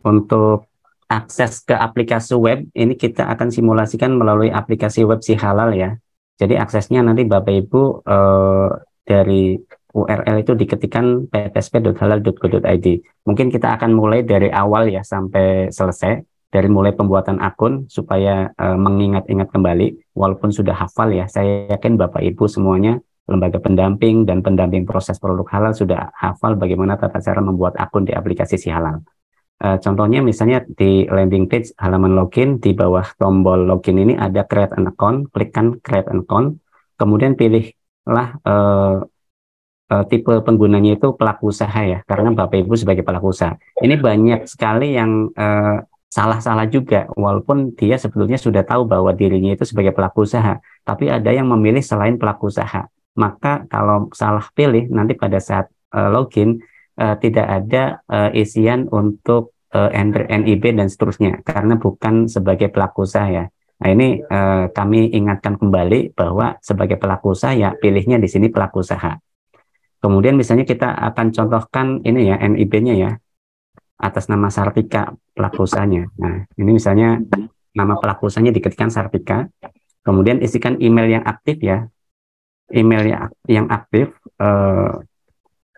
Untuk akses ke aplikasi web, ini kita akan simulasikan melalui aplikasi web si halal ya. Jadi aksesnya nanti Bapak Ibu dari URL itu diketikkan ptsp.halal.go.id. Mungkin kita akan mulai dari awal ya sampai selesai, dari mulai pembuatan akun supaya mengingat-ingat kembali, walaupun sudah hafal ya. Saya yakin Bapak Ibu semuanya lembaga pendamping dan pendamping proses produk halal sudah hafal bagaimana tata cara membuat akun di aplikasi si halal. Contohnya misalnya di landing page halaman login, di bawah tombol login ini ada create an account, klikkan create an account, kemudian pilihlah tipe penggunanya itu pelaku usaha ya, karena Bapak Ibu sebagai pelaku usaha. Ini banyak sekali yang salah-salah juga, walaupun dia sebetulnya sudah tahu bahwa dirinya itu sebagai pelaku usaha, tapi ada yang memilih selain pelaku usaha. Maka kalau salah pilih, nanti pada saat login, tidak ada isian untuk enter NIB dan seterusnya, karena bukan sebagai pelaku usaha ya. Nah ini kami ingatkan kembali bahwa sebagai pelaku usaha ya pilihnya di sini pelaku usaha. Kemudian misalnya kita akan contohkan ini ya NIB-nya ya atas nama Sartika pelaku usahanya. Nah ini misalnya nama pelaku usahanya diketikkan Sartika. Kemudian isikan email yang aktif ya, email yang aktif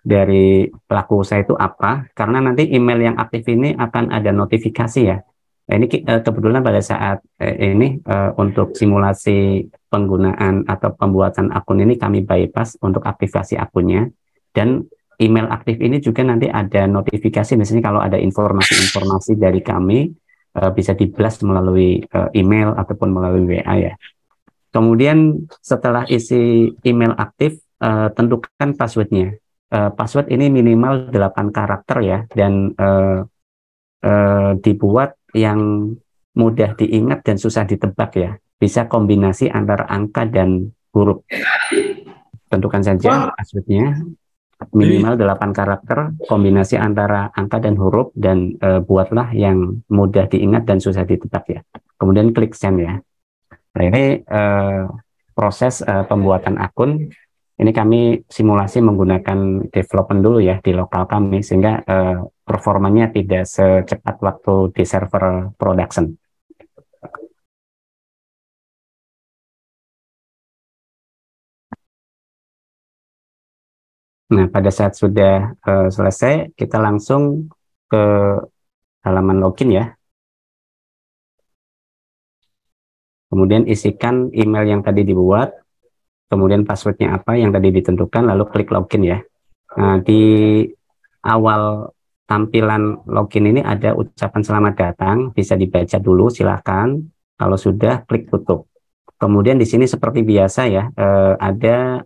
dari pelaku usaha itu apa? Karena nanti email yang aktif ini akan ada notifikasi ya. Nah, ini kebetulan pada saat ini untuk simulasi penggunaan atau pembuatan akun ini kami bypass untuk aktivasi akunnya, dan email aktif ini juga nanti ada notifikasi misalnya kalau ada informasi-informasi dari kami bisa di-blast melalui email ataupun melalui WA ya. Kemudian setelah isi email aktif tentukan passwordnya. Password ini minimal 8 karakter ya, dan dibuat yang mudah diingat dan susah ditebak ya. Bisa kombinasi antara angka dan huruf. Tentukan saja passwordnya minimal 8 karakter, kombinasi antara angka dan huruf, dan buatlah yang mudah diingat dan susah ditebak ya. Kemudian klik send ya. Nah ini proses pembuatan akun. Ini kami simulasi menggunakan development dulu ya di lokal kami, sehingga performanya tidak secepat waktu di server production. Nah, pada saat sudah selesai, kita langsung ke halaman login ya. Kemudian isikan email yang tadi dibuat, kemudian passwordnya apa yang tadi ditentukan, lalu klik login ya. Nah, di awal tampilan login ini ada ucapan selamat datang, bisa dibaca dulu silakan. Kalau sudah klik tutup. Kemudian di sini seperti biasa ya, ada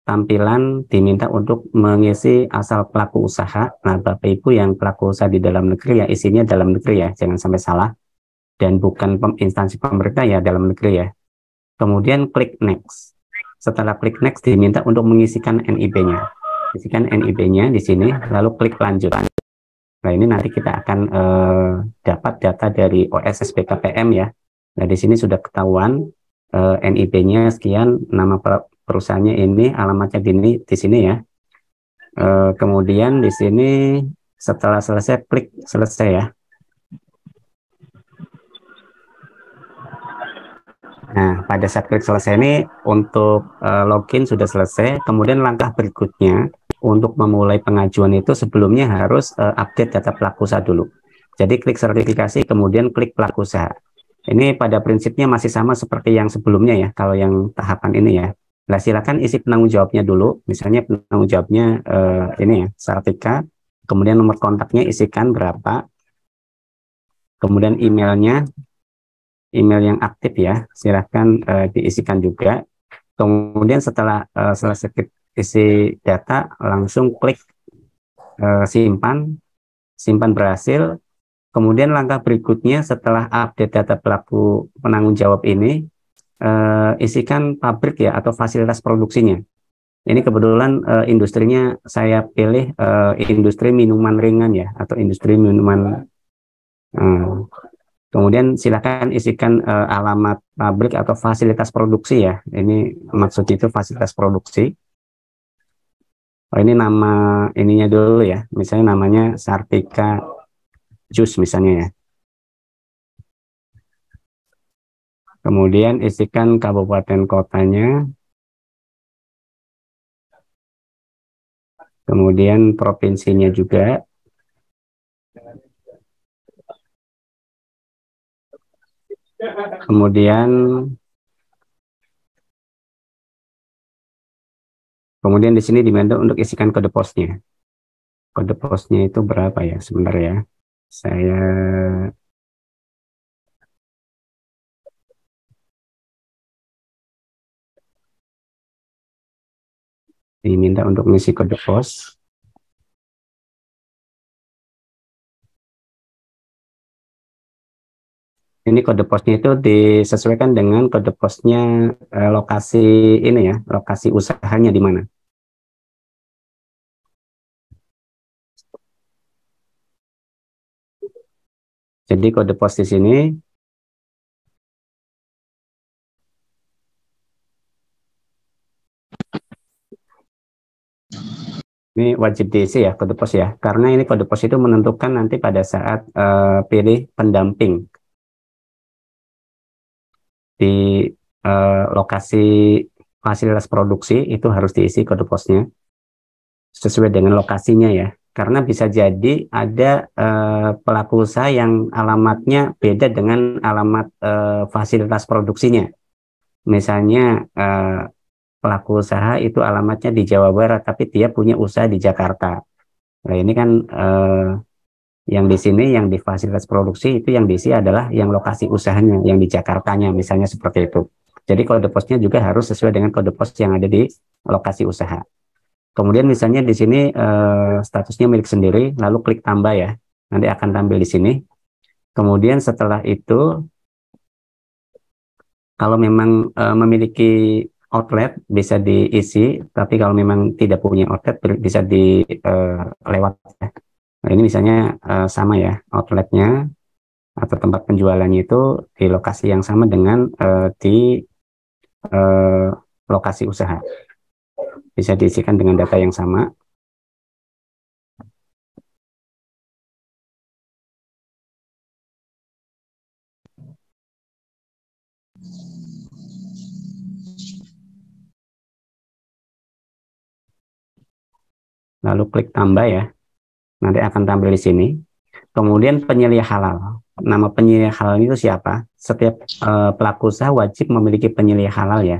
tampilan diminta untuk mengisi asal pelaku usaha. Nah, Bapak Ibu yang pelaku usaha di dalam negeri ya isinya dalam negeri ya, jangan sampai salah. Dan bukan instansi pemerintah ya, dalam negeri ya. Kemudian klik next. Setelah klik next diminta untuk mengisikan NIB-nya. Isikan NIB-nya di sini, lalu klik lanjut. Nah ini nanti kita akan dapat data dari OSS BKPM ya. Nah di sini sudah ketahuan NIB-nya sekian, nama perusahaannya ini, alamatnya di sini ya. Kemudian di sini setelah selesai klik selesai ya. Nah pada saat klik selesai ini untuk login sudah selesai. Kemudian langkah berikutnya untuk memulai pengajuan itu sebelumnya harus update data pelaku usaha dulu. Jadi klik sertifikasi, kemudian klik pelaku usaha. Ini pada prinsipnya masih sama seperti yang sebelumnya ya, kalau yang tahapan ini ya. Nah, silakan isi penanggung jawabnya dulu. Misalnya penanggung jawabnya ini ya, Sartika. Kemudian nomor kontaknya isikan berapa. Kemudian emailnya, email yang aktif ya, silakan diisikan juga. Kemudian setelah selesai isi data, langsung klik simpan, simpan berhasil. Kemudian langkah berikutnya setelah update data pelaku penanggung jawab ini, isikan pabrik ya atau fasilitas produksinya. Ini kebetulan industrinya saya pilih industri minuman ringan ya, atau industri minuman. Kemudian silakan isikan alamat pabrik atau fasilitas produksi ya. Ini maksudnya itu fasilitas produksi. Oh, ini nama ininya dulu ya. Misalnya namanya Sartika jus misalnya ya. Kemudian isikan kabupaten kotanya, kemudian provinsinya juga, kemudian di sini diminta untuk isikan kode posnya. Kode posnya itu berapa ya? Sebentar ya. Saya diminta untuk mengisi kode pos. Ini kode posnya itu disesuaikan dengan kode posnya lokasi ini ya, lokasi usahanya di mana. Jadi kode pos di sini ini wajib diisi ya kode pos ya, karena ini kode pos itu menentukan nanti pada saat pilih pendamping di lokasi fasilitas produksi itu harus diisi kode posnya sesuai dengan lokasinya ya. Karena bisa jadi ada pelaku usaha yang alamatnya beda dengan alamat fasilitas produksinya. Misalnya pelaku usaha itu alamatnya di Jawa Barat, tapi dia punya usaha di Jakarta. Nah ini kan yang di sini, yang di fasilitas produksi itu yang diisi adalah yang lokasi usahanya, yang di Jakartanya, misalnya seperti itu. Jadi kode posnya juga harus sesuai dengan kode pos yang ada di lokasi usaha. Kemudian misalnya di sini statusnya milik sendiri, lalu klik tambah ya, nanti akan tampil di sini. Kemudian setelah itu, kalau memang memiliki outlet bisa diisi, tapi kalau memang tidak punya outlet bisa dilewat. Nah ini misalnya sama ya, outletnya atau tempat penjualannya itu di lokasi yang sama dengan di uh, lokasi usaha. Bisa diisikan dengan data yang sama. Lalu klik tambah ya, nanti akan tampil di sini. Kemudian penyelia halal. Nama penyelia halal itu siapa? Setiap pelaku usaha wajib memiliki penyelia halal ya.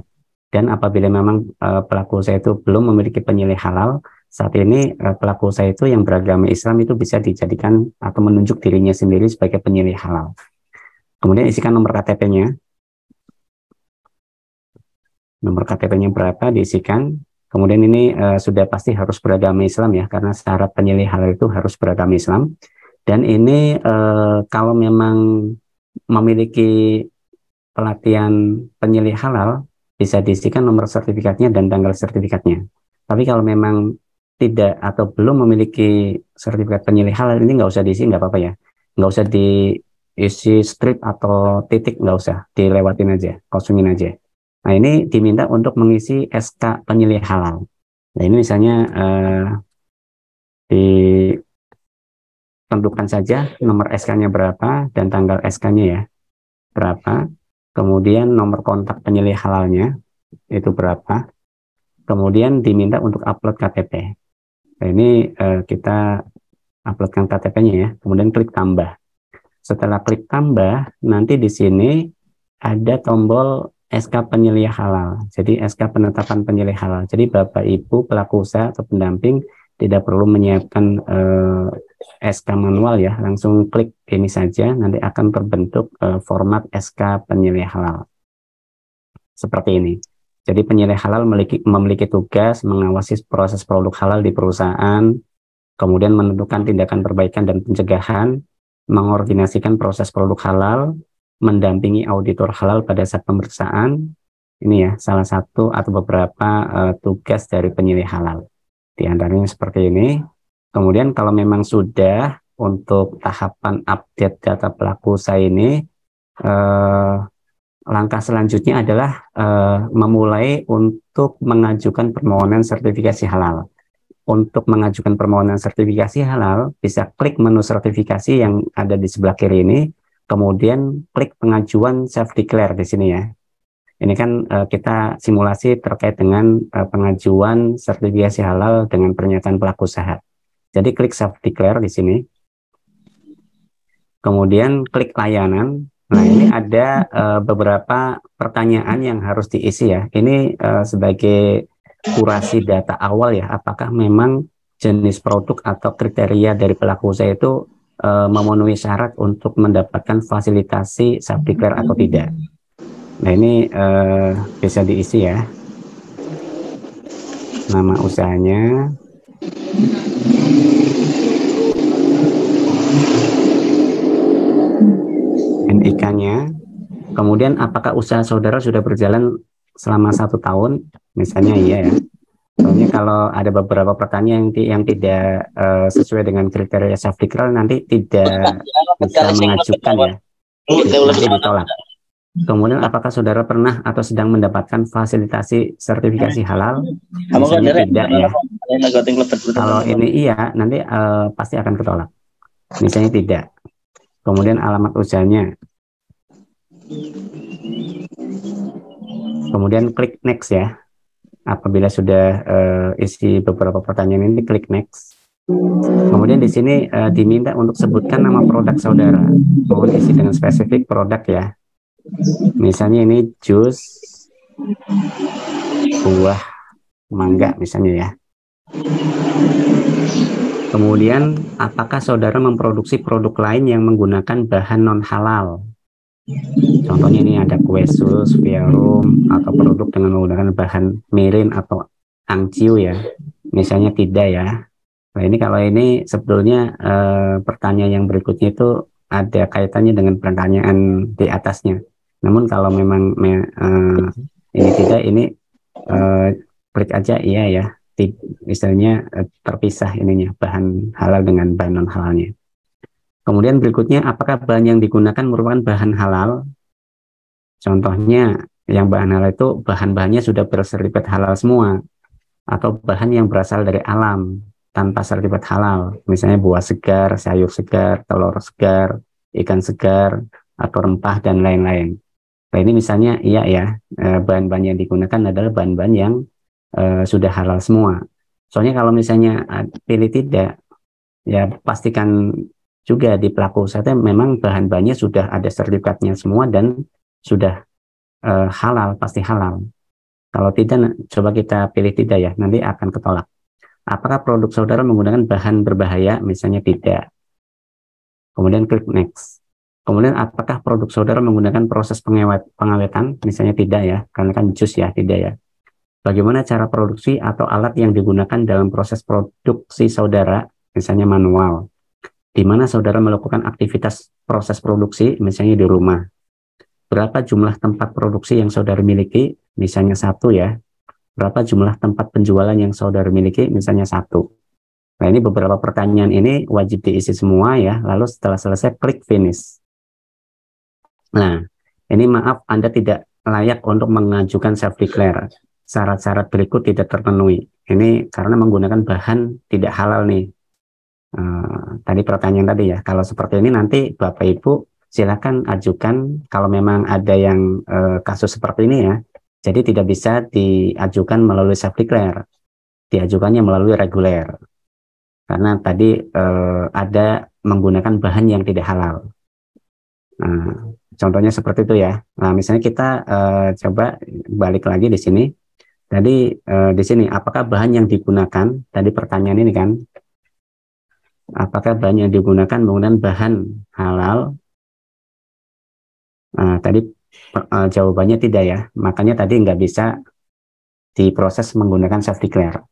Dan apabila memang pelaku usaha itu belum memiliki penyelia halal, saat ini pelaku usaha itu yang beragama Islam itu bisa dijadikan atau menunjuk dirinya sendiri sebagai penyelia halal. Kemudian isikan nomor KTP-nya. Nomor KTP-nya berapa diisikan. Kemudian ini sudah pasti harus beragama Islam ya, karena syarat penyelia halal itu harus beragama Islam. Dan ini kalau memang memiliki pelatihan penyelia halal, bisa diisikan nomor sertifikatnya dan tanggal sertifikatnya. Tapi kalau memang tidak atau belum memiliki sertifikat penyelia halal, ini nggak usah diisi, nggak apa-apa ya. Nggak usah diisi strip atau titik, nggak usah, dilewatin aja, kosongin aja. Nah ini diminta untuk mengisi SK penyelia halal. Nah ini misalnya di tentukan saja nomor SK-nya berapa dan tanggal SK-nya ya berapa, kemudian nomor kontak penyelia halalnya itu berapa, kemudian diminta untuk upload KTP. Nah, ini kita uploadkan KTP-nya ya, kemudian klik tambah. Setelah klik tambah, nanti di sini ada tombol SK penyelia halal. Jadi SK penetapan penyelia halal. Jadi Bapak Ibu pelaku usaha atau pendamping tidak perlu menyiapkan SK manual ya, langsung klik ini saja, nanti akan terbentuk format SK penyelia halal. Seperti ini. Jadi penyelia halal memiliki tugas mengawasi proses produk halal di perusahaan, kemudian menentukan tindakan perbaikan dan pencegahan, mengordinasikan proses produk halal, mendampingi auditor halal pada saat pemeriksaan. Ini ya salah satu atau beberapa tugas dari penyelia halal. Di antaranya seperti ini. Kemudian kalau memang sudah untuk tahapan update data pelaku usaha ini, langkah selanjutnya adalah memulai untuk mengajukan permohonan sertifikasi halal. untuk mengajukan permohonan sertifikasi halal, bisa klik menu sertifikasi yang ada di sebelah kiri ini, kemudian klik pengajuan self-declare di sini ya. Ini kan kita simulasi terkait dengan pengajuan sertifikasi halal dengan pernyataan pelaku usaha. Jadi klik self-declare di sini. Kemudian klik layanan. Nah, ini ada beberapa pertanyaan yang harus diisi ya. Ini sebagai kurasi data awal ya. Apakah memang jenis produk atau kriteria dari pelaku usaha itu memenuhi syarat untuk mendapatkan fasilitasi self-declare atau tidak. Nah, ini bisa diisi ya. Nama usahanya. NIK-nya. Kemudian apakah usaha saudara sudah berjalan selama 1 tahun? Misalnya iya ya. Soalnya kalau ada beberapa pertanyaan yang tidak sesuai dengan kriteria self-declare nanti tidak bisa mengajukan ya. Nanti ditolak. Kemudian apakah saudara pernah atau sedang mendapatkan fasilitasi sertifikasi halal? Misalnya tidak ya. Kalau ini iya, nanti pasti akan ketolak. Misalnya tidak. Kemudian alamat usahanya. Kemudian klik next ya. Apabila sudah isi beberapa pertanyaan ini, klik next. Kemudian di sini diminta untuk sebutkan nama produk saudara. Mohon isi dengan spesifik produk ya. Misalnya ini jus buah mangga misalnya ya. Kemudian apakah saudara memproduksi produk lain yang menggunakan bahan non halal? Contohnya ini ada kue sus, verum, atau produk dengan menggunakan bahan mirin atau angciu ya. Misalnya tidak ya. Nah ini kalau ini sebetulnya pertanyaan yang berikutnya itu ada kaitannya dengan pertanyaan di atasnya. Namun kalau memang ini tidak, ini klik aja iya ya. Misalnya terpisah ininya bahan halal dengan bahan non halalnya. Kemudian berikutnya, apakah bahan yang digunakan merupakan bahan halal? Contohnya, yang bahan halal itu bahan-bahannya sudah bersertifikat halal semua, atau bahan yang berasal dari alam tanpa sertifikat halal, misalnya buah segar, sayur segar, telur segar, ikan segar, atau rempah dan lain-lain. Nah ini misalnya iya ya, bahan-bahan yang digunakan adalah bahan-bahan yang sudah halal semua. Soalnya kalau misalnya pilih tidak, ya pastikan juga di pelaku usaha memang bahan-bahannya sudah ada sertifikatnya semua dan sudah halal, pasti halal. Kalau tidak, coba kita pilih tidak ya, nanti akan ketolak. Apakah produk saudara menggunakan bahan berbahaya? Misalnya tidak. Kemudian klik next. Kemudian apakah produk saudara menggunakan proses pengawetan? Misalnya tidak ya, karena kan jus ya, tidak ya. Bagaimana cara produksi atau alat yang digunakan dalam proses produksi saudara? Misalnya manual. Di mana saudara melakukan aktivitas proses produksi, misalnya di rumah. Berapa jumlah tempat produksi yang saudara miliki, misalnya 1 ya. Berapa jumlah tempat penjualan yang saudara miliki, misalnya 1. Nah ini beberapa pertanyaan ini wajib diisi semua ya, lalu setelah selesai klik finish. Nah, ini maaf Anda tidak layak untuk mengajukan self-declare. Syarat-syarat berikut tidak terpenuhi. Ini karena menggunakan bahan tidak halal nih. Tadi pertanyaan tadi ya, kalau seperti ini nanti Bapak Ibu silakan ajukan kalau memang ada yang kasus seperti ini ya. Jadi tidak bisa diajukan melalui self-declare, diajukannya melalui reguler. Karena tadi ada menggunakan bahan yang tidak halal. Nah, contohnya seperti itu ya. Nah, misalnya kita coba balik lagi di sini. Tadi di sini apakah bahan yang digunakan? Tadi pertanyaan ini kan. Apakah bahan yang digunakan menggunakan bahan halal? Tadi jawabannya tidak ya. Makanya tadi nggak bisa diproses menggunakan self-declare.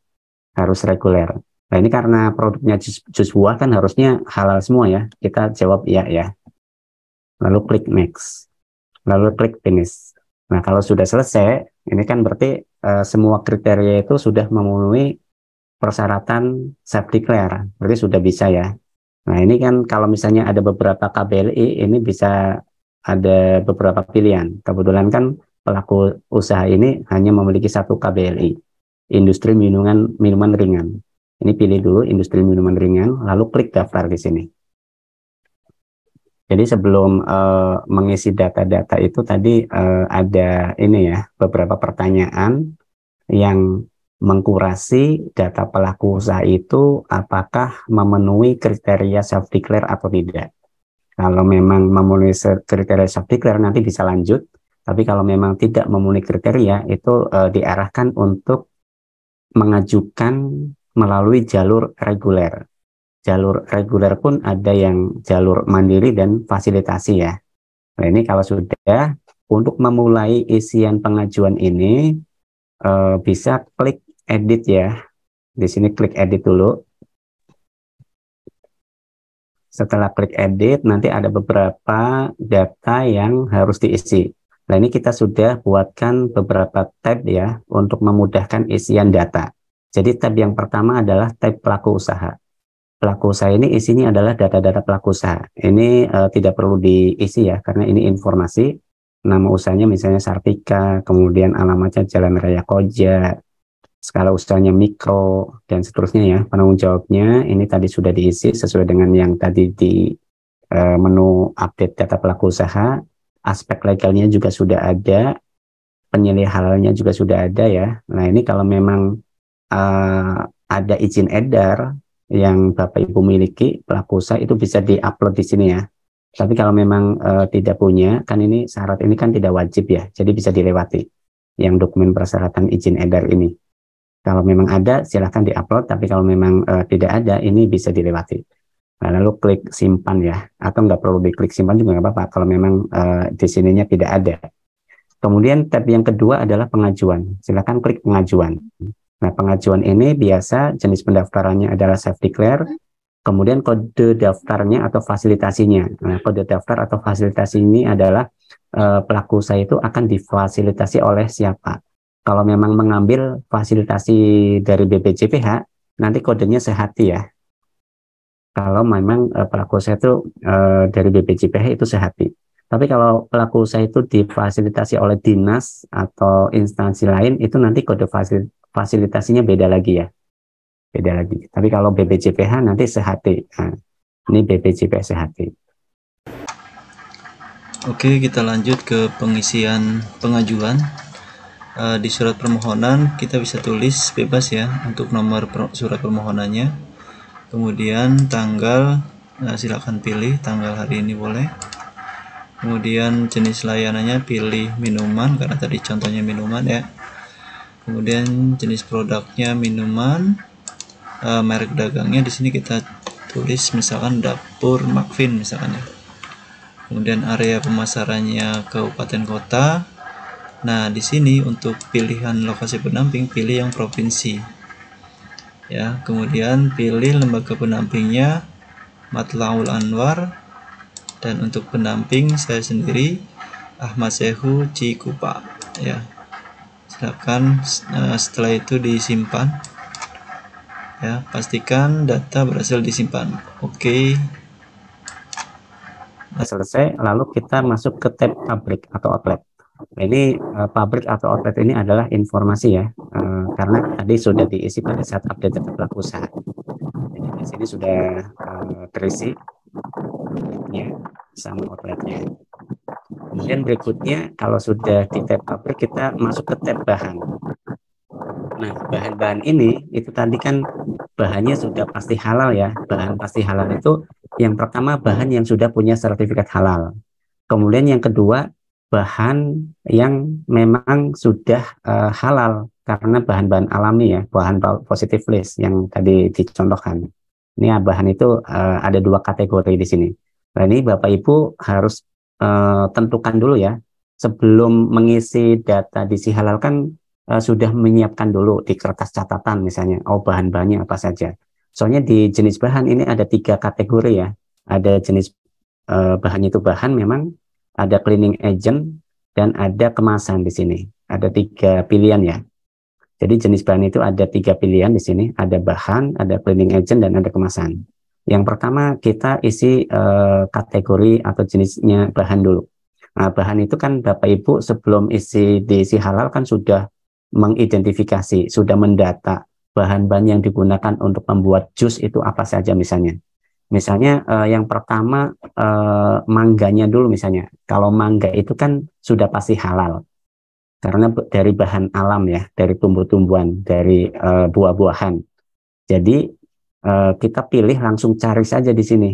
Harus reguler. Nah ini karena produknya jus buah kan harusnya halal semua ya. Kita jawab iya ya. Lalu klik next. Lalu klik finish. Nah kalau sudah selesai, ini kan berarti semua kriteria itu sudah memenuhi persyaratan self-declare, berarti sudah bisa ya. Nah ini kan kalau misalnya ada beberapa KBLI, ini bisa ada beberapa pilihan. Kebetulan kan pelaku usaha ini hanya memiliki 1 KBLI, industri minuman ringan. Ini pilih dulu industri minuman ringan, lalu klik daftar di sini. Jadi sebelum mengisi data-data itu tadi ada ini ya, beberapa pertanyaan yang mengkurasi data pelaku usaha itu apakah memenuhi kriteria self-declare atau tidak. Kalau memang memenuhi kriteria self-declare nanti bisa lanjut, tapi kalau memang tidak memenuhi kriteria itu diarahkan untuk mengajukan melalui jalur reguler. Jalur reguler pun ada yang jalur mandiri dan fasilitasi ya. Nah ini kalau sudah, untuk memulai isian pengajuan ini bisa klik edit ya. Di sini klik edit dulu. Setelah klik edit, nanti ada beberapa data yang harus diisi. Nah ini kita sudah buatkan beberapa tab ya untuk memudahkan isian data. Jadi tab yang pertama adalah tab pelaku usaha. Pelaku usaha ini isinya adalah data-data pelaku usaha. Ini tidak perlu diisi ya, karena ini informasi. Nama usahanya misalnya Sartika, kemudian alamatnya Jalan Raya Koja, skala usahanya mikro, dan seterusnya ya. Penanggung jawabnya ini tadi sudah diisi sesuai dengan yang tadi di menu update data pelaku usaha. Aspek legalnya juga sudah ada, penilai halalnya juga sudah ada ya. Nah ini kalau memang ada izin edar yang Bapak Ibu miliki pelaku usaha itu bisa diupload di sini ya. Tapi kalau memang tidak punya, kan ini syarat ini kan tidak wajib ya, jadi bisa dilewati yang dokumen persyaratan izin edar ini. Kalau memang ada silahkan diupload, tapi kalau memang tidak ada ini bisa dilewati. Nah, lalu klik simpan ya, atau nggak perlu diklik simpan juga nggak apa-apa kalau memang di sininya tidak ada. Kemudian tab yang kedua adalah pengajuan. Silakan klik pengajuan. Nah, pengajuan ini biasa jenis pendaftarannya adalah self-declare, kemudian kode daftarnya atau fasilitasinya. Nah, kode daftar atau fasilitasi ini adalah pelaku usaha itu akan difasilitasi oleh siapa. Kalau memang mengambil fasilitasi dari BPJPH, nanti kodenya Sehati ya. Kalau memang pelaku usaha itu dari BPJPH itu Sehati. Tapi kalau pelaku usaha itu difasilitasi oleh dinas atau instansi lain, itu nanti kode fasilitasinya beda lagi ya. Beda lagi. Tapi kalau BPJPH nanti Sehati. Nah, ini BPJPH Sehati. Oke, kita lanjut ke pengisian pengajuan. Di surat permohonan kita bisa tulis bebas ya untuk nomor surat permohonannya. Kemudian tanggal, silakan pilih tanggal hari ini boleh. Kemudian jenis layanannya pilih minuman karena tadi contohnya minuman ya. Kemudian jenis produknya minuman, merek dagangnya di sini kita tulis misalkan dapur Macvin misalkan ya. Kemudian area pemasarannya kabupaten kota. Nah di sini untuk pilihan lokasi pendamping pilih yang provinsi. Ya, kemudian pilih lembaga pendampingnya Matlaul Anwar, dan untuk pendamping saya sendiri Ahmad Sehu Cikupa ya. Silakan setelah itu disimpan ya, pastikan data berhasil disimpan. Oke. Selesai, lalu kita masuk ke tab pabrik atau outlet. Ini pabrik atau outlet ini adalah informasi ya, karena tadi sudah diisi pada saat update data pelaku usaha. Jadi di sini sudah terisi pabriknya sama outletnya. Kemudian berikutnya kalau sudah di tab pabrik kita masuk ke tab bahan. Nah bahan-bahan ini itu tadi kan bahannya sudah pasti halal ya. Bahan pasti halal itu yang pertama bahan yang sudah punya sertifikat halal. Kemudian yang kedua bahan yang memang sudah halal karena bahan-bahan alami ya, bahan positive list yang tadi dicontohkan. Ini ya, bahan itu ada dua kategori di sini. Nah ini Bapak Ibu harus tentukan dulu ya, sebelum mengisi data di Si Halal kan sudah menyiapkan dulu di kertas catatan misalnya, oh bahan-bahannya apa saja. Soalnya di jenis bahan ini ada 3 kategori ya, ada jenis bahannya itu bahan memang, ada cleaning agent, dan ada kemasan di sini. Ada 3 pilihan ya. Jadi jenis bahan itu ada 3 pilihan di sini. Ada bahan, ada cleaning agent, dan ada kemasan. Yang pertama kita isi kategori atau jenisnya bahan dulu. Nah, bahan itu kan Bapak Ibu sebelum isi di Si Halal kan sudah mengidentifikasi, sudah mendata bahan-bahan yang digunakan untuk membuat jus itu apa saja misalnya. Misalnya yang pertama mangganya dulu misalnya. Kalau mangga itu kan sudah pasti halal karena dari bahan alam ya, dari tumbuh-tumbuhan, dari buah-buahan. Jadi kita pilih langsung cari saja di sini.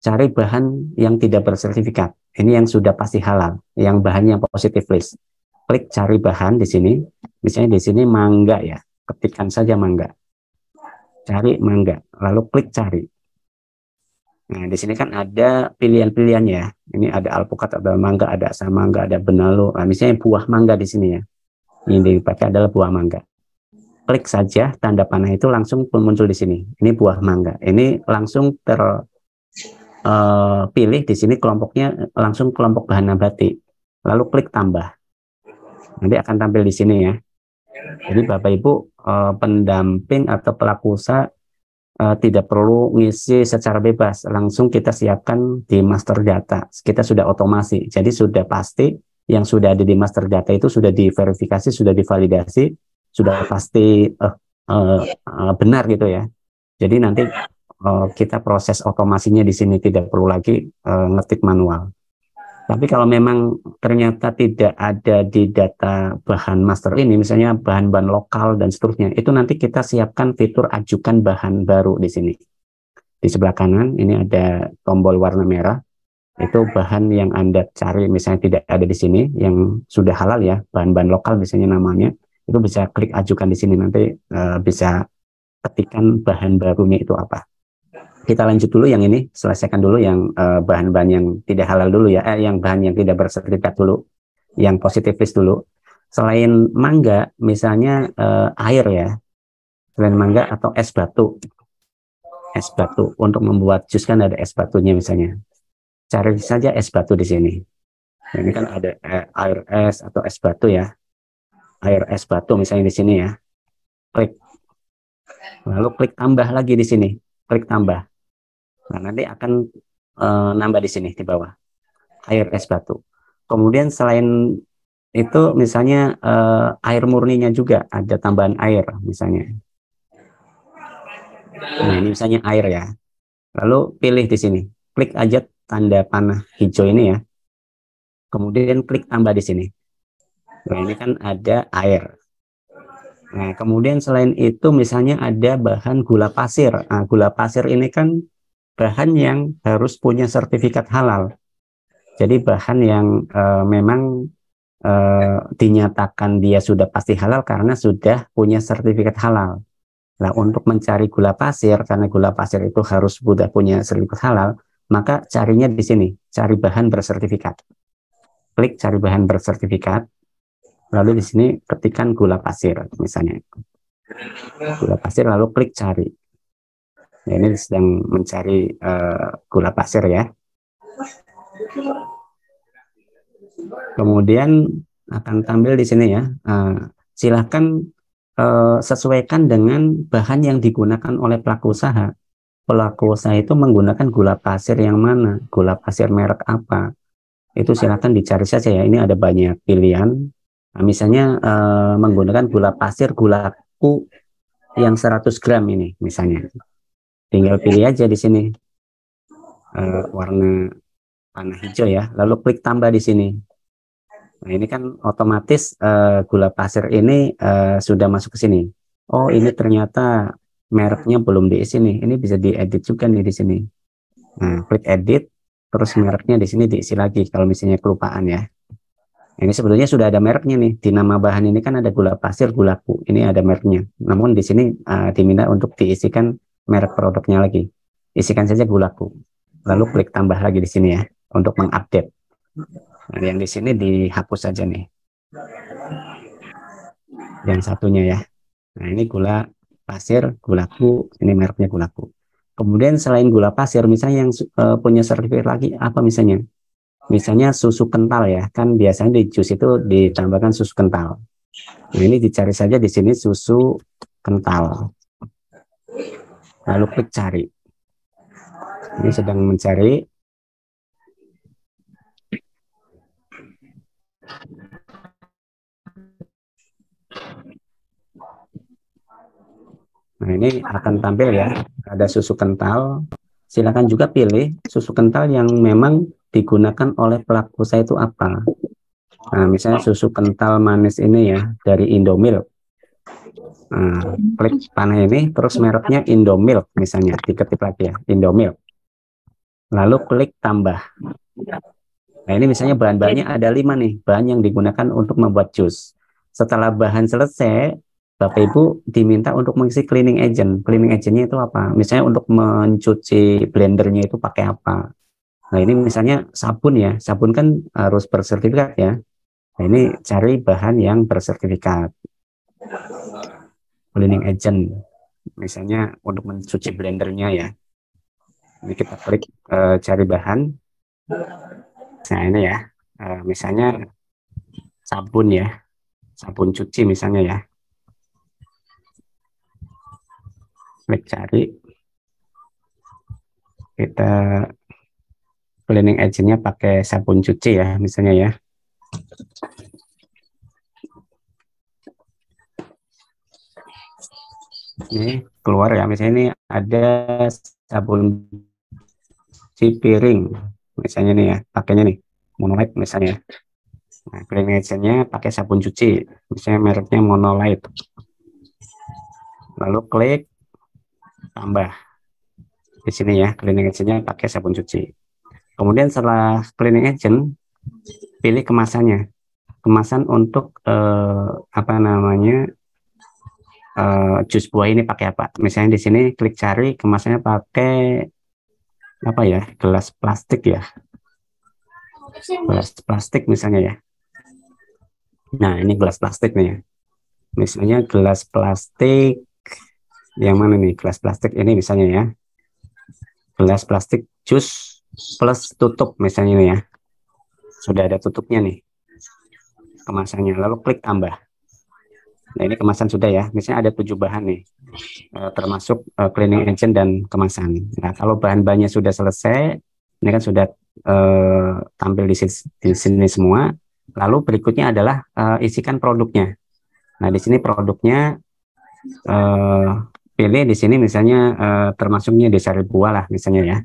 Cari bahan yang tidak bersertifikat. Ini yang sudah pasti halal, yang bahannya positif list. Klik cari bahan di sini. Misalnya di sini mangga ya. Ketikkan saja mangga. Cari mangga, lalu klik cari. Nah, di sini kan ada pilihan-pilihan ya. Ini ada alpukat, ada mangga, ada asam mangga, ada benalu. Nah, misalnya buah mangga di sini ya. Ini dipakai adalah buah mangga. Klik saja tanda panah itu langsung muncul di sini. Ini buah mangga. Ini langsung terpilih di sini kelompoknya langsung kelompok bahan nabati. Lalu klik tambah. Nanti akan tampil di sini ya. Jadi Bapak Ibu pendamping atau pelaku usaha tidak perlu ngisi secara bebas, langsung kita siapkan di master data. Kita sudah otomasi, jadi sudah pasti yang sudah ada di master data itu sudah diverifikasi, sudah divalidasi, sudah pasti benar gitu ya. Jadi nanti kita proses otomasinya di sini tidak perlu lagi ngetik manual. Tapi kalau memang ternyata tidak ada di data bahan master ini, misalnya bahan-bahan lokal dan seterusnya, itu nanti kita siapkan fitur ajukan bahan baru di sini. Di sebelah kanan ini ada tombol warna merah, itu bahan yang Anda cari misalnya tidak ada di sini, yang sudah halal ya, bahan-bahan lokal misalnya namanya, itu bisa klik ajukan di sini, nanti bisa ketikkan bahan barunya itu apa. Kita lanjut dulu yang ini, selesaikan dulu yang bahan-bahan yang tidak halal dulu ya, yang bahan yang tidak bersertifikat dulu, yang positifis dulu. Selain mangga, misalnya air ya, selain mangga atau es batu untuk membuat jus kan ada es batunya misalnya. Cari saja es batu di sini. Nah, ini kan ada air es atau es batu ya, air es batu misalnya di sini ya. Klik, lalu klik tambah lagi di sini, klik tambah. Nah, nanti akan nambah di sini di bawah. Air es batu. Kemudian selain itu misalnya air murninya juga ada tambahan air misalnya. Nah, ini misalnya air ya. Lalu pilih di sini. Klik aja tanda panah hijau ini ya. Kemudian klik tambah di sini. Nah, ini kan ada air. Nah, kemudian selain itu misalnya ada bahan gula pasir. Nah, gula pasir ini kan bahan yang harus punya sertifikat halal. Jadi bahan yang memang dinyatakan dia sudah pasti halal karena sudah punya sertifikat halal. Nah, untuk mencari gula pasir, karena gula pasir itu harus sudah punya sertifikat halal, maka carinya di sini, cari bahan bersertifikat. Klik cari bahan bersertifikat, lalu di sini ketikkan gula pasir, misalnya. Gula pasir, lalu klik cari. Nah, ini sedang mencari gula pasir ya. Kemudian akan tampil di sini ya. Silahkan sesuaikan dengan bahan yang digunakan oleh pelaku usaha. Pelaku usaha itu menggunakan gula pasir yang mana, gula pasir merek apa. Itu silahkan dicari saja ya. Ini ada banyak pilihan. Nah, misalnya menggunakan gula pasir gulaku yang 100 gram ini misalnya. Tinggal pilih aja di sini warna panah hijau ya. Lalu klik tambah di sini. Nah, ini kan otomatis gula pasir ini sudah masuk ke sini. Oh, ini ternyata mereknya belum diisi nih. Ini bisa diedit juga nih di sini. Nah, klik edit, terus mereknya di sini diisi lagi kalau misalnya kelupaan ya. Nah, ini sebetulnya sudah ada mereknya nih. Di nama bahan ini kan ada gula pasir, gulaku. Ini ada mereknya. Namun di sini diminta untuk diisikan merek produknya lagi. Isikan saja gulaku. Lalu klik tambah lagi di sini ya untuk mengupdate. Nah, yang di sini dihapus saja nih. Yang satunya ya. Nah, ini gula pasir, gulaku, ini mereknya gulaku. Kemudian selain gula pasir, misalnya yang punya sertifikat lagi apa misalnya? Misalnya susu kental ya, kan biasanya di jus itu ditambahkan susu kental. Nah, ini dicari saja di sini susu kental. Lalu klik cari. Ini sedang mencari. Nah, ini akan tampil ya, ada susu kental. Silakan juga pilih susu kental yang memang digunakan oleh pelaku usaha itu apa. Nah, misalnya susu kental manis ini ya, dari Indomilk. Nah, klik panah ini, terus mereknya Indomilk misalnya, diketik lagi ya, Indomilk. Lalu klik tambah. Nah, ini misalnya bahan-bahannya ada 5 nih, bahan yang digunakan untuk membuat jus. Setelah bahan selesai, Bapak Ibu diminta untuk mengisi cleaning agent. Cleaning agentnya itu apa? Misalnya untuk mencuci blendernya itu pakai apa? Nah, ini misalnya sabun ya, sabun kan harus bersertifikat ya. Nah, ini cari bahan yang bersertifikat. Cleaning agent, misalnya untuk mencuci blendernya ya. Ini kita klik cari bahan. Nah, ini ya, misalnya sabun ya, sabun cuci misalnya ya. Klik cari, kita cleaning agentnya pakai sabun cuci ya misalnya ya. Ini keluar ya, misalnya ini ada sabun cuci piring misalnya nih ya, pakainya nih Monolite misalnya ya. Nah, cleaning agentnya pakai sabun cuci misalnya mereknya Monolite, lalu klik tambah di sini ya, cleaning agentnya pakai sabun cuci. Kemudian setelah cleaning agent, pilih kemasannya, kemasan untuk apa namanya, jus buah ini pakai apa. Misalnya di sini klik cari, kemasannya pakai apa ya, gelas plastik ya, gelas plastik misalnya ya. Nah, ini gelas plastik nih ya, misalnya gelas plastik yang mana nih, gelas plastik ini misalnya ya, gelas plastik jus plus tutup misalnya nih ya, sudah ada tutupnya nih kemasannya, lalu klik tambah. Nah, ini kemasan sudah ya, misalnya ada 7 bahan nih, termasuk cleaning agent dan kemasan. Nah, kalau bahan-bahannya sudah selesai, ini kan sudah tampil di sini semua. Lalu berikutnya adalah isikan produknya. Nah, di sini produknya eh, pilih di sini misalnya termasuknya di sari buah lah misalnya ya.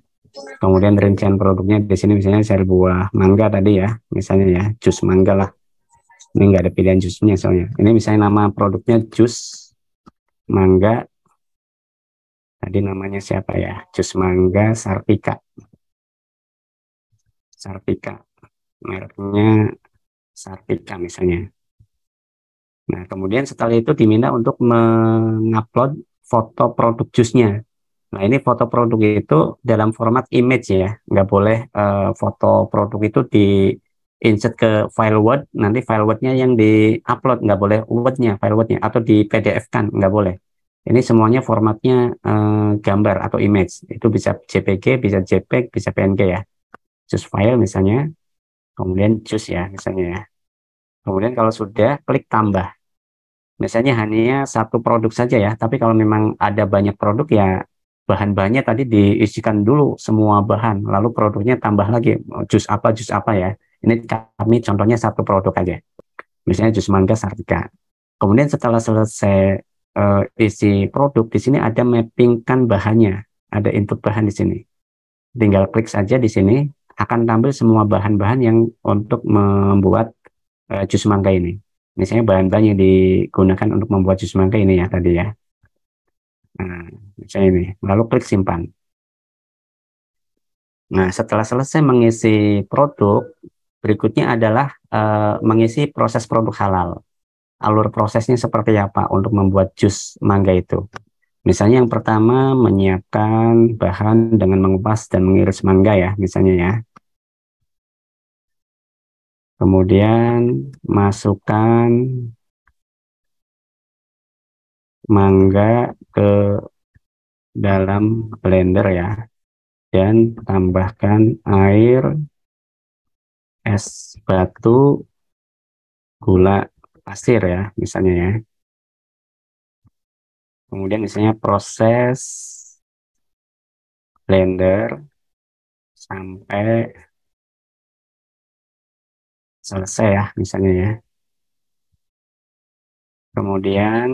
Kemudian rincian produknya di sini misalnya sari buah mangga tadi ya, misalnya ya, jus mangga lah. Ini nggak ada pilihan jusnya soalnya. Ini misalnya nama produknya jus mangga. Tadi namanya siapa ya? Jus mangga Sartika. Sartika. Mereknya Sartika misalnya. Nah, kemudian setelah itu diminta untuk mengupload foto produk jusnya. Nah, ini foto produk itu dalam format image ya. Nggak boleh foto produk itu di insert ke file Word. Nanti file Word-nya yang di-upload. Nggak boleh Word-nya, file Word-nya. Atau di PDF kan, nggak boleh. Ini semuanya formatnya gambar atau image. Itu bisa JPG, bisa JPEG, bisa PNG ya. Choose file misalnya, kemudian choose ya misalnya ya. Kemudian kalau sudah, klik tambah. Misalnya hanya satu produk saja ya, tapi kalau memang ada banyak produk ya, bahan-bahannya tadi diisikan dulu semua bahan, lalu produknya tambah lagi, jus apa ya. Ini kami contohnya satu produk aja, misalnya jus mangga Sartika. Kemudian setelah selesai isi produk, di sini ada mappingkan bahannya, ada input bahan di sini. Tinggal klik saja di sini, akan tampil semua bahan-bahan yang untuk membuat jus mangga ini. Misalnya bahan-bahan yang digunakan untuk membuat jus mangga ini ya tadi ya. Nah, misalnya ini. Lalu klik simpan. Nah, setelah selesai mengisi produk, berikutnya adalah mengisi proses produk halal. Alur prosesnya seperti apa untuk membuat jus mangga itu. Misalnya yang pertama menyiapkan bahan dengan mengupas dan mengiris mangga ya, misalnya ya. Kemudian masukkan mangga ke dalam blender ya, dan tambahkan air, es batu, gula pasir ya, misalnya ya. Kemudian misalnya proses blender sampai selesai ya, misalnya ya. Kemudian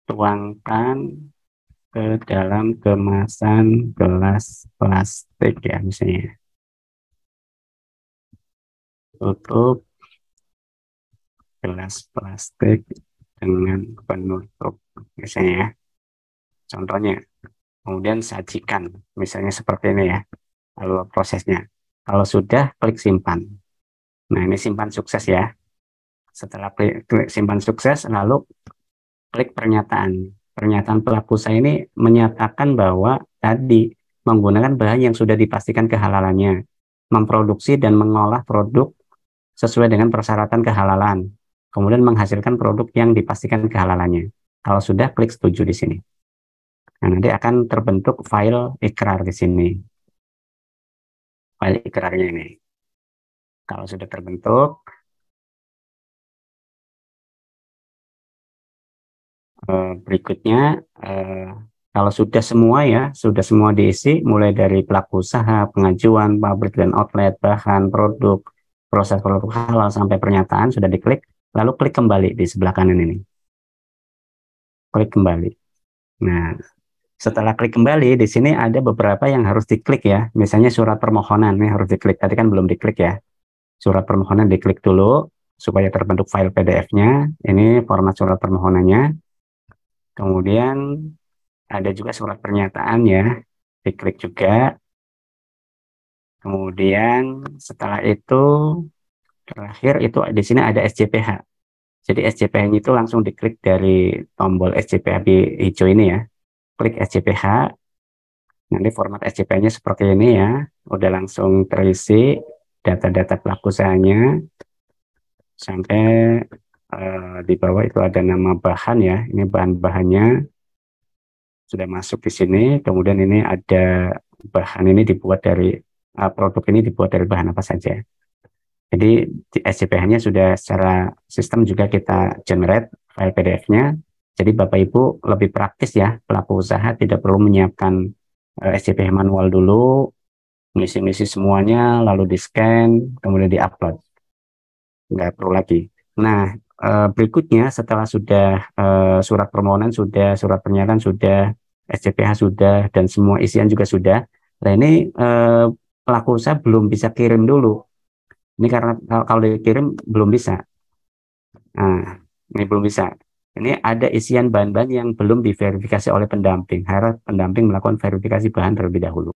tuangkan ke dalam kemasan gelas plastik ya misalnya. Tutup gelas plastik dengan penutup misalnya ya. Contohnya, kemudian sajikan misalnya seperti ini ya. Lalu prosesnya. Kalau sudah, klik simpan. Nah, ini simpan sukses ya. Setelah klik simpan sukses, lalu klik pernyataan. Pernyataan pelaku usaha ini menyatakan bahwa tadi menggunakan bahan yang sudah dipastikan kehalalannya, memproduksi dan mengolah produk sesuai dengan persyaratan kehalalan, kemudian menghasilkan produk yang dipastikan kehalalannya. Kalau sudah, klik setuju di sini. Nah, nanti akan terbentuk file ikrar di sini. File ikrarnya ini. Kalau sudah terbentuk, berikutnya kalau sudah semua ya, sudah semua diisi, mulai dari pelaku usaha, pengajuan, pabrik dan outlet, bahan, produk, proses produk halal sampai pernyataan sudah diklik, lalu klik kembali di sebelah kanan ini. Klik kembali. Nah, setelah klik kembali, di sini ada beberapa yang harus diklik ya. Misalnya surat permohonan, ini harus diklik. Tadi kan belum diklik ya. Surat permohonan diklik dulu, supaya terbentuk file PDF-nya. Ini format surat permohonannya. Kemudian ada juga surat pernyataan ya, diklik juga. Kemudian setelah itu, terakhir itu di sini ada SJPH. Jadi SJPH itu langsung diklik dari tombol SJPH hijau ini ya. Klik SJPH. Nanti format SCP-nya seperti ini ya, udah langsung terisi data-data pelaku usahanya sampai di bawah itu ada nama bahan ya, ini bahan-bahannya sudah masuk di sini. Kemudian ini ada bahan ini dibuat dari produk ini dibuat dari bahan apa saja. Jadi SCPH-nya sudah secara sistem juga kita generate file PDF-nya. Jadi Bapak Ibu lebih praktis ya, pelaku usaha tidak perlu menyiapkan SCPH manual dulu, ngisi-ngisi semuanya, lalu di-scan, kemudian di-upload. Nggak perlu lagi. Nah, berikutnya setelah sudah surat permohonan sudah, surat pernyataan sudah, SCPH sudah, dan semua isian juga sudah. Nah, ini pelaku usaha belum bisa kirim dulu. Ini karena kalau dikirim belum bisa. Nah, ini belum bisa. Ini ada isian bahan-bahan yang belum diverifikasi oleh pendamping. Harap pendamping melakukan verifikasi bahan terlebih dahulu.